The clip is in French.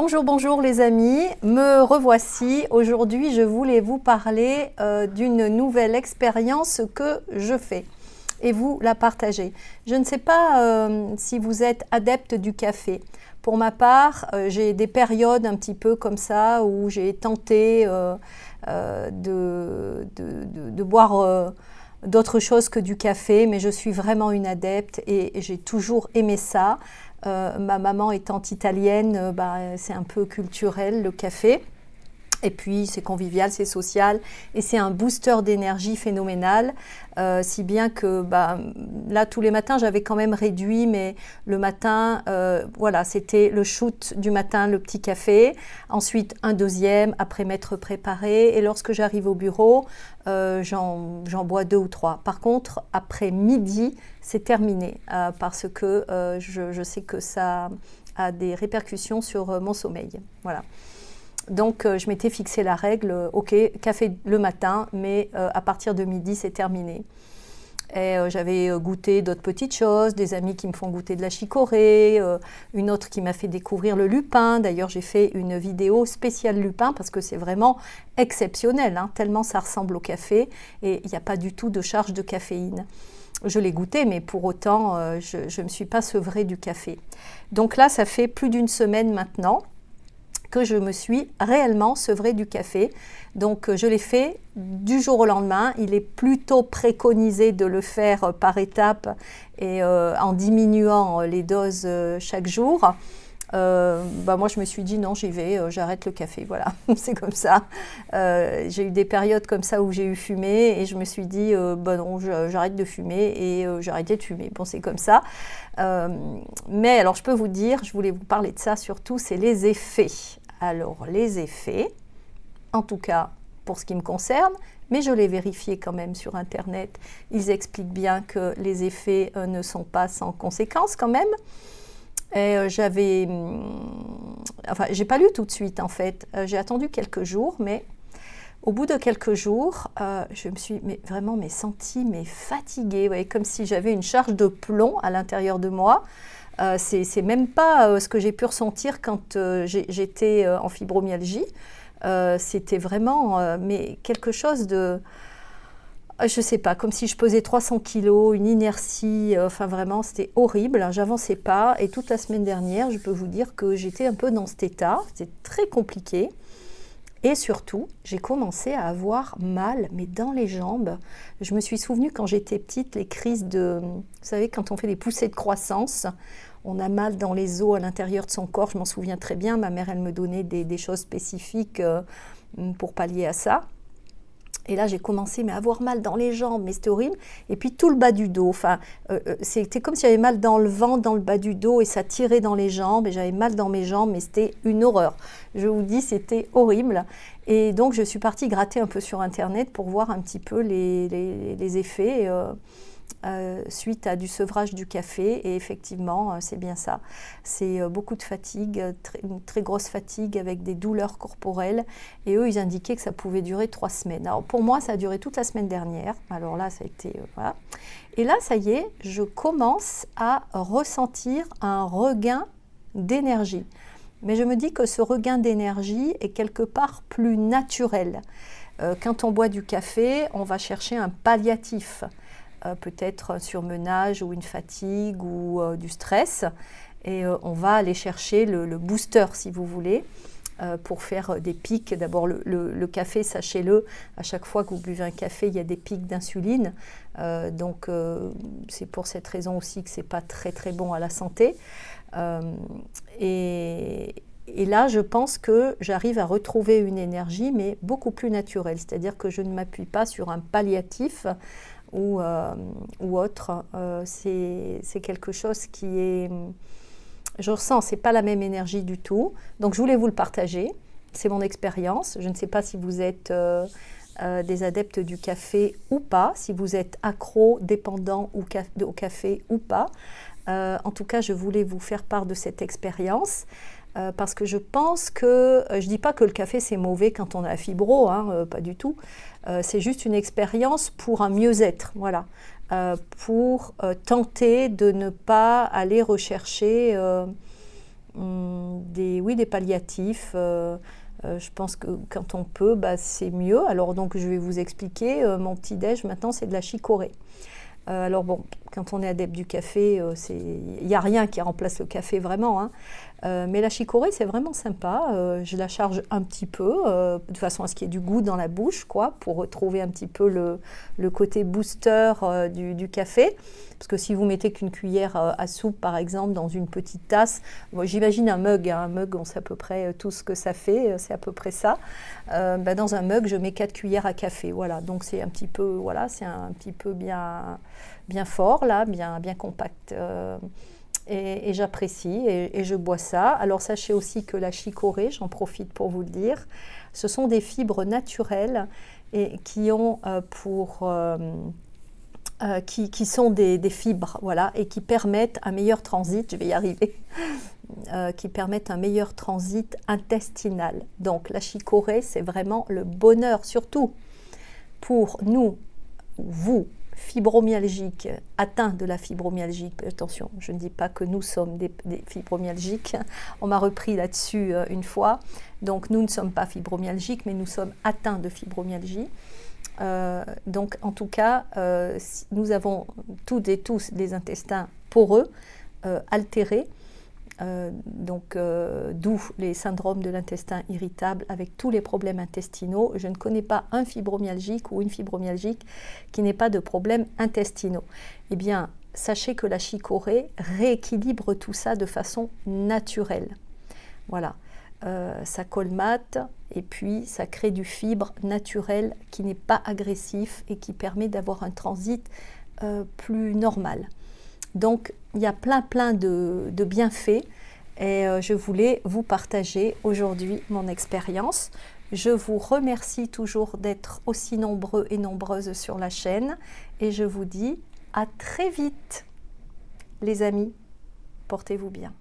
Bonjour, bonjour les amis, me revoici. Aujourd'hui, je voulais vous parler d'une nouvelle expérience que je fais et vous la partager. Je ne sais pas si vous êtes adepte du café. Pour ma part, j'ai des périodes un petit peu comme ça où j'ai tenté de boire d'autres choses que du café, mais je suis vraiment une adepte et j'ai toujours aimé ça. Ma maman étant italienne, c'est un peu culturel le café. Et puis c'est convivial, c'est social et c'est un booster d'énergie phénoménal, si bien que là tous les matins j'avais quand même réduit, mais le matin, voilà, c'était le shoot du matin, le petit café, ensuite un deuxième après m'être préparé et lorsque j'arrive au bureau, j'en bois 2 ou 3. Par contre, après midi, c'est terminé parce que je sais que ça a des répercussions sur mon sommeil. Voilà. Donc, je m'étais fixé la règle, ok, café le matin, mais à partir de midi, c'est terminé. Et j'avais goûté d'autres petites choses, des amis qui me font goûter de la chicorée, une autre qui m'a fait découvrir le lupin. D'ailleurs, j'ai fait une vidéo spéciale lupin parce que c'est vraiment exceptionnel, hein, tellement ça ressemble au café et il n'y a pas du tout de charge de caféine. Je l'ai goûté, mais pour autant, je ne me suis pas sevrée du café. Donc là, ça fait plus d'une semaine maintenant que je me suis réellement sevrée du café. Donc je l'ai fait du jour au lendemain. Il est plutôt préconisé de le faire par étapes et en diminuant les doses chaque jour. Moi je me suis dit non, j'y vais, j'arrête le café, voilà, c'est comme ça. J'ai eu des périodes comme ça où j'ai eu fumé et je me suis dit non, j'arrête de fumer et j'ai arrêté de fumer, bon c'est comme ça. Mais alors je peux vous dire, je voulais vous parler de ça surtout, c'est les effets. Alors les effets, en tout cas pour ce qui me concerne, mais je l'ai vérifié quand même sur internet, ils expliquent bien que les effets ne sont pas sans conséquences quand même. Et j'ai pas lu tout de suite en fait, j'ai attendu quelques jours, mais au bout de quelques jours, je me suis vraiment sentie fatiguée, ouais, comme si j'avais une charge de plomb à l'intérieur de moi. C'est même pas ce que j'ai pu ressentir quand j'étais en fibromyalgie. C'était vraiment quelque chose de... je sais pas, comme si je pesais 300 kilos, une inertie, enfin vraiment c'était horrible, j'avançais pas et toute la semaine dernière, je peux vous dire que j'étais un peu dans cet état, c'était très compliqué et surtout, j'ai commencé à avoir mal, mais dans les jambes. Je me suis souvenue quand j'étais petite, les crises de... Vous savez, quand on fait des poussées de croissance, on a mal dans les os à l'intérieur de son corps, je m'en souviens très bien, ma mère elle me donnait des choses spécifiques pour pallier à ça. Et là, j'ai commencé à avoir mal dans les jambes, mais c'était horrible. Et puis tout le bas du dos. Enfin, c'était comme si j'avais mal dans le ventre, dans le bas du dos, et ça tirait dans les jambes. Et j'avais mal dans mes jambes, mais c'était une horreur. Je vous dis, c'était horrible. Et donc, je suis partie gratter un peu sur Internet pour voir un petit peu les effets suite à du sevrage du café. Et effectivement, c'est bien ça. C'est beaucoup de fatigue, une très grosse fatigue avec des douleurs corporelles. Et eux, ils indiquaient que ça pouvait durer 3 semaines. Alors pour moi, ça a duré toute la semaine dernière. Alors là, ça a été... voilà. Et là, ça y est, je commence à ressentir un regain d'énergie. Mais je me dis que ce regain d'énergie est quelque part plus naturel. Quand on boit du café, on va chercher un palliatif. Peut-être un surmenage ou une fatigue ou du stress. Et on va aller chercher le booster, si vous voulez, pour faire des pics. D'abord, le café, sachez-le, à chaque fois que vous buvez un café, il y a des pics d'insuline. Donc, c'est pour cette raison aussi que ce n'est pas très, très bon à la santé. Et là, je pense que j'arrive à retrouver une énergie, mais beaucoup plus naturelle. C'est-à-dire que je ne m'appuie pas sur un palliatif ou autre. C'est quelque chose qui est... Je ressens, ce n'est pas la même énergie du tout. Donc, je voulais vous le partager. C'est mon expérience. Je ne sais pas si vous êtes des adeptes du café ou pas, si vous êtes accro, dépendant au café ou pas. En tout cas, je voulais vous faire part de cette expérience. Parce que je pense que, je ne dis pas que le café c'est mauvais quand on a la fibro, hein, pas du tout, c'est juste une expérience pour un mieux-être, voilà, pour tenter de ne pas aller rechercher des palliatifs. Je pense que quand on peut, c'est mieux. Alors donc je vais vous expliquer, mon petit-déj maintenant c'est de la chicorée. Alors bon, quand on est adepte du café, il n'y a rien qui remplace le café vraiment, hein. Mais la chicorée, c'est vraiment sympa. Je la charge un petit peu, de façon à ce qu'il y ait du goût dans la bouche, quoi, pour retrouver un petit peu le côté booster du café. Parce que si vous mettez qu'une cuillère à soupe, par exemple, dans une petite tasse, moi, j'imagine un mug, hein, un mug, on sait à peu près tout ce que ça fait, c'est à peu près ça. Dans un mug, je mets 4 cuillères à café, voilà. Donc c'est un petit peu, voilà, c'est un petit peu bien fort, là, bien compact. Et j'apprécie et je bois ça. Alors sachez aussi que la chicorée, j'en profite pour vous le dire, ce sont des fibres naturelles et qui ont qui sont des fibres, voilà, et qui permettent un meilleur transit, je vais y arriver, qui permettent un meilleur transit intestinal. Donc la chicorée, c'est vraiment le bonheur, surtout pour nous, vous, fibromyalgiques, atteints de la fibromyalgie. Attention, je ne dis pas que nous sommes des fibromyalgiques. On m'a repris là-dessus une fois. Donc nous ne sommes pas fibromyalgiques, mais nous sommes atteints de fibromyalgie. Donc en tout cas, nous avons toutes et tous des intestins poreux, altérés. D'où les syndromes de l'intestin irritable avec tous les problèmes intestinaux. Je ne connais pas un fibromyalgique ou une fibromyalgique qui n'ait pas de problèmes intestinaux. Eh bien, sachez que la chicorée rééquilibre tout ça de façon naturelle. Voilà, ça colmate et puis ça crée du fibre naturel qui n'est pas agressif et qui permet d'avoir un transit plus normal. Donc, il y a plein de bienfaits et je voulais vous partager aujourd'hui mon expérience. Je vous remercie toujours d'être aussi nombreux et nombreuses sur la chaîne et je vous dis à très vite, les amis. Portez-vous bien.